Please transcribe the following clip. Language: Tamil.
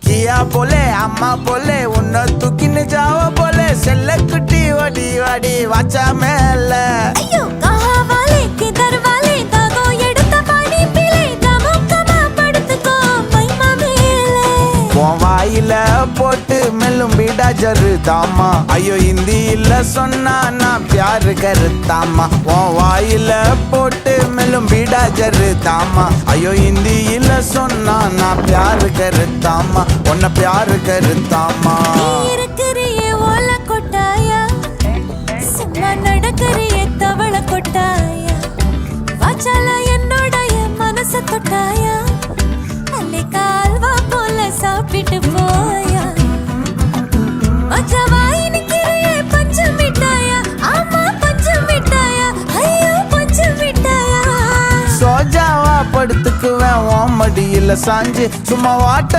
किया बोले अम्मा बोले उन्ना तूकिन जाओ बोले सेल्ले कुटी वडी वडी वाचा मेले अय्यो कहा वाले किधर वाले दागो எடுத்த பாடி பிளே கமக்கமா படுத்துக்கோ மைமா மேலே உன் வாயில போட்டு மெல்லும் பீடா ஜருதாமா ஐயோ ஹிந்தியில சொன்னா நான் प्यार करतामा உன் வாயில போட்டு மெல்லும் பீடா ஜருதாமா ஐயோ ஹிந்தியில சொன்னா நான் प्यार करतामा உன்னை प्यार करतामा நீ இருக்கறியே ஓல கொட்டாயா சும்மா நடக்கறியே தவள கொட்டாயா வாச்சால என்னோட மனச தொட்டாயா அலை கால்வா போல சாப்பிட்டு போயா மச்சவா இனிக்கிறியே பஞ்சு மிட்டாயா ஆமா பஞ்சு மிட்டாயா ஐயோ பஞ்சு மிட்டாயா சோஜாவா படுத்துக்குவேன் உன் மடியில சாஞ்சு சும்மா வாட்ட